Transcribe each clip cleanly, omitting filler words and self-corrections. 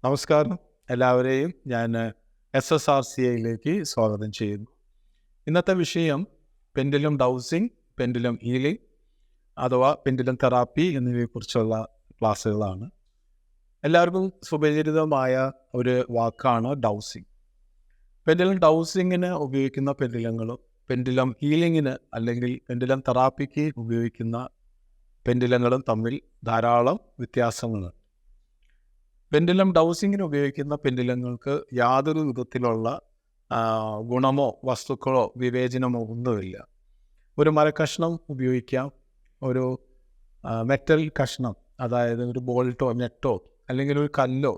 നമസ്കാരം. എല്ലാവരെയും ഞാൻ SSRCAയിലേക്ക് സ്വാഗതം ചെയ്യുന്നു. ഇന്നത്തെ വിഷയം പെൻഡുലം ഡൗസിങ്, പെൻഡുലം ഹീലിംഗ് അഥവാ പെൻഡുലം തെറാപ്പി എന്നിവയെക്കുറിച്ചുള്ള ക്ലാസ്സുകളാണ്. എല്ലാവർക്കും സുപരിചിതമായ ഒരു വാക്കാണ് ഡൗസിങ്. പെൻഡുലം ഡൗസിങ്ങിന് ഉപയോഗിക്കുന്ന പെൻഡുലങ്ങളും പെൻഡുലം ഹീലിങ്ങിന് അല്ലെങ്കിൽ പെൻഡുലം തെറാപ്പിക്ക് ഉപയോഗിക്കുന്ന പെൻഡുലങ്ങളും തമ്മിൽ ധാരാളം വ്യത്യാസങ്ങളുണ്ട്. പെൻഡുലം ഡൗസിങ്ങിന് ഉപയോഗിക്കുന്ന പെൻഡുലങ്ങൾക്ക് യാതൊരു വിധത്തിലുള്ള ഗുണമോ വസ്തുക്കളോ വിവേചനമോ ഒന്നുമില്ല. ഒരു മരക്കഷ്ണം ഉപയോഗിക്കാം, ഒരു മെറ്റൽ കഷ്ണം, അതായത് ഒരു ബോൾട്ടോ നെറ്റോ അല്ലെങ്കിൽ ഒരു കല്ലോ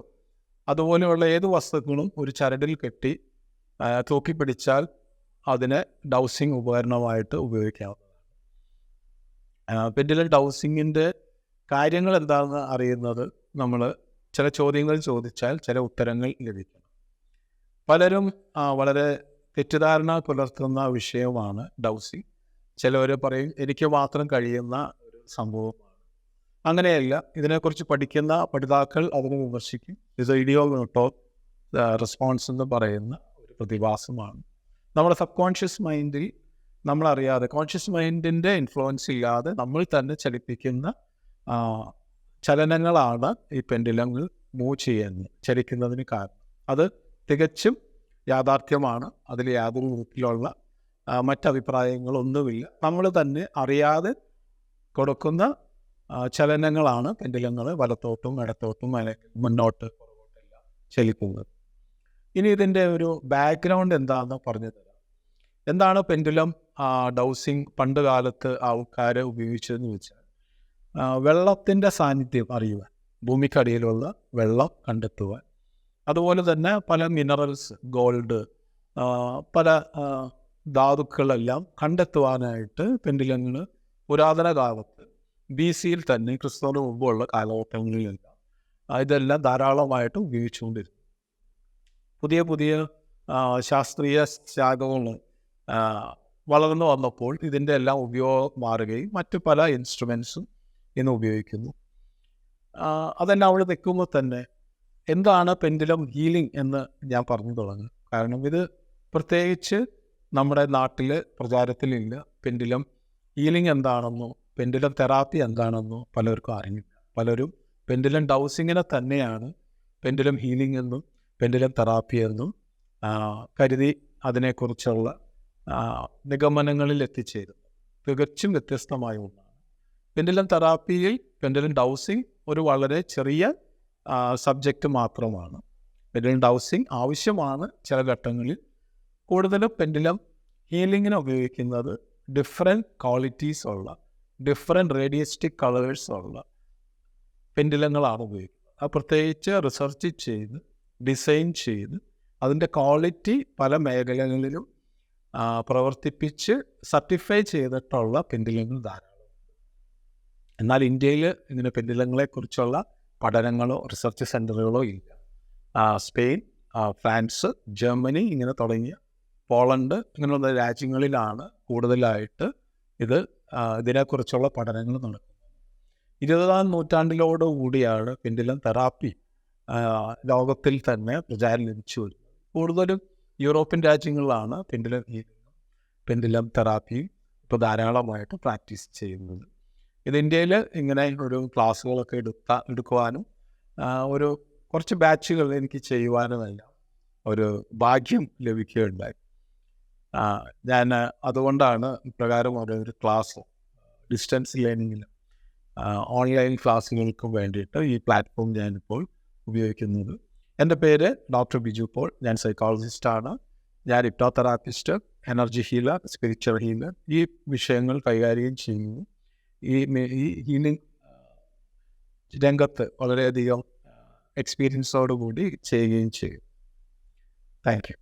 അതുപോലെയുള്ള ഏത് വസ്തുക്കളും ഒരു ചരടിൽ കെട്ടി തൂക്കിപ്പിടിച്ചാൽ അതിനെ ഡൗസിങ് ഉപകരണമായിട്ട് ഉപയോഗിക്കാവുന്നതാണ്. പെൻഡുലം ഡൗസിങ്ങിൻ്റെ കാര്യങ്ങൾ എന്താണെന്ന് അറിയുന്നത് നമ്മൾ ചില ചോദ്യങ്ങൾ ചോദിച്ചാൽ ചില ഉത്തരങ്ങൾ ലഭിക്കണം. പലരും വളരെ തെറ്റിദ്ധാരണ പുലർത്തുന്ന വിഷയമാണ് ഡൗസിങ്. ചിലവർ പറയും എനിക്ക് മാത്രം കഴിയുന്ന ഒരു സംഭവമാണ്. അങ്ങനെയല്ല, ഇതിനെക്കുറിച്ച് പഠിക്കുന്ന പഠിതാക്കൾ അതിനെ വിമർശിക്കും. ഇത് ഇഡിയോമോട്ടോ റെസ്പോൺസ് എന്ന് പറയുന്ന ഒരു പ്രതിഭാസമാണ്. നമ്മുടെ സബ് കോൺഷ്യസ് മൈൻഡിൽ നമ്മളറിയാതെ, കോൺഷ്യസ് മൈൻഡിൻ്റെ ഇൻഫ്ലുവൻസ് ഇല്ലാതെ നമ്മൾ തന്നെ ചലിപ്പിക്കുന്ന ചലനങ്ങളാണ് ഈ പെൻഡുലങ്ങൾ ചലിക്കുന്നതിന് കാരണം. അത് തികച്ചും യാഥാർത്ഥ്യമാണ്. അതിൽ യാതൊരു വിധത്തിലുള്ള മറ്റഭിപ്രായങ്ങളൊന്നുമില്ല. നമ്മൾ തന്നെ അറിയാതെ കൊടുക്കുന്ന ചലനങ്ങളാണ് പെൻഡുലങ്ങൾ വലത്തോട്ടും ഇടത്തോട്ടും മുന്നോട്ട് പുറകോട്ടെല്ലാം ചലിക്കുന്നത്. ഇനി ഇതിൻ്റെ ഒരു ബാക്ക്ഗ്രൗണ്ട് എന്താണെന്ന് പറഞ്ഞു തരാം. എന്താണ് പെൻഡുലം ഡൗസിങ് പണ്ട് കാലത്ത് ആൾക്കാർ ഉപയോഗിച്ചതെന്ന് വെച്ചാൽ, വെള്ളത്തിൻ്റെ സാന്നിധ്യം അറിയുവാൻ, ഭൂമിക്കടിയിലുള്ള വെള്ളം കണ്ടെത്തുവാൻ, അതുപോലെ തന്നെ പല മിനറൽസ്, ഗോൾഡ്, പല ധാതുക്കളെല്ലാം കണ്ടെത്തുവാനായിട്ട് പെൻഡുലങ്ങൾ പുരാതന കാലത്ത് BCയിൽ തന്നെ, ക്രിസ്തുവിന് മുമ്പുള്ള കാലഘട്ടങ്ങളിലെല്ലാം ഇതെല്ലാം ധാരാളമായിട്ട് ഉപയോഗിച്ചുകൊണ്ടിരുന്നു. പുതിയ പുതിയ ശാസ്ത്രീയ ശാഖകൾ വളർന്നു വന്നപ്പോൾ ഇതിൻ്റെ എല്ലാം ഉപയോഗം മാറുകയും മറ്റു പല ഇൻസ്ട്രുമെൻസും ഇന്ന് ഉപയോഗിക്കുന്നു. അതെല്ലാം അവിടെ നിൽക്കുമ്പോൾ തന്നെ എന്താണ് പെൻഡുലം ഹീലിംഗ് എന്ന് ഞാൻ പറഞ്ഞു തുടങ്ങും. കാരണം ഇത് പ്രത്യേകിച്ച് നമ്മുടെ നാട്ടിൽ പ്രചാരത്തിലില്ല. പെൻഡുലം ഹീലിംഗ് എന്താണെന്നോ പെൻഡുലം തെറാപ്പി എന്താണെന്നോ പലർക്കും അറിയില്ല. പലരും പെൻഡുലം ഡൗസിങ്ങിനെ തന്നെയാണ് പെൻഡുലം ഹീലിംഗ് എന്നും പെൻഡുലം തെറാപ്പി എന്നും കരുതി അതിനെക്കുറിച്ചുള്ള നിഗമനങ്ങളിൽ എത്തിച്ചേരുന്നു. തികച്ചും വ്യത്യസ്തമായ ഒന്നാണ്. പെൻഡുലം തെറാപ്പിയിൽ പെൻഡുലം ഡൗസിങ് ഒരു വളരെ ചെറിയ സബ്ജക്റ്റ് മാത്രമാണ്. പെൻഡുലം ഡൗസിങ് ആവശ്യമാണ് ചില ഘട്ടങ്ങളിൽ. കൂടുതലും പെൻഡുലം ഹീലിങ്ങിന് ഉപയോഗിക്കുന്നത് ഡിഫറെൻറ്റ് ക്വാളിറ്റീസ് ഉള്ള, ഡിഫറെൻറ്റ് റേഡിയസ്റ്റിക് കളേഴ്സ് ഉള്ള പെൻഡുലങ്ങളാണ് ഉപയോഗിക്കുന്നത്. അത് പ്രത്യേകിച്ച് റിസർച്ച് ചെയ്ത് ഡിസൈൻ ചെയ്ത് അതിൻ്റെ ക്വാളിറ്റി പല മേഖലകളിലും പ്രവർത്തിപ്പിച്ച് സർട്ടിഫൈ ചെയ്തിട്ടുള്ള പെൻഡുലങ്ങൾ ധാരാളം. എന്നാൽ ഇന്ത്യയിൽ ഇങ്ങനെ പെൻഡുലങ്ങളെക്കുറിച്ചുള്ള പഠനങ്ങളോ റിസർച്ച് സെൻ്ററുകളോ ഇല്ല. സ്പെയിൻ, ഫ്രാൻസ്, ജർമ്മനി ഇങ്ങനെ തുടങ്ങിയ പോളണ്ട് ഇങ്ങനെയുള്ള രാജ്യങ്ങളിലാണ് കൂടുതലായിട്ട് ഇതിനെക്കുറിച്ചുള്ള പഠനങ്ങൾ നടക്കുന്നത്. 20ാം നൂറ്റാണ്ടിലോടുകൂടിയാണ് പെൻഡുലം തെറാപ്പി ലോകത്തിൽ തന്നെ പ്രചാരം ലഭിച്ചു വരുന്നത്. കൂടുതലും യൂറോപ്യൻ രാജ്യങ്ങളിലാണ് പെൻഡുലം ഹീലിംഗും പെൻഡുലം തെറാപ്പിയും ഇപ്പോൾ ധാരാളമായിട്ട് പ്രാക്ടീസ് ചെയ്യുന്നത്. ഇത് ഇന്ത്യയിൽ ഇങ്ങനെ ഒരു ക്ലാസ്സുകളൊക്കെ എടുക്കുവാനും ഒരു കുറച്ച് ബാച്ചുകൾ എനിക്ക് ചെയ്യുവാനുമെല്ലാം ഒരു ഭാഗ്യം ലഭിക്കുകയുണ്ടായി. ഞാൻ അതുകൊണ്ടാണ് ഇപ്രകാരം ഒരു ക്ലാസ് ഡിസ്റ്റൻസ് ലേണിങ്ങിന് ഓൺലൈൻ ക്ലാസ്സുകൾക്കും വേണ്ടിയിട്ട് ഈ പ്ലാറ്റ്ഫോം ഞാനിപ്പോൾ ഉപയോഗിക്കുന്നത്. എൻ്റെ പേര് ഡോക്ടർ ബിജു പോൾ. ഞാൻ സൈക്കോളജിസ്റ്റാണ്. ഞാൻ hypnotherapist, energy healer, spiritual healer. ഈ വിഷയങ്ങൾ കൈകാര്യം ചെയ്യുന്നു. ഈ ഹീലിംഗ് രംഗത്ത് വളരെയധികം എക്സ്പീരിയൻസോടുകൂടി ചെയ്യുകയും ചെയ്യും. Thank you.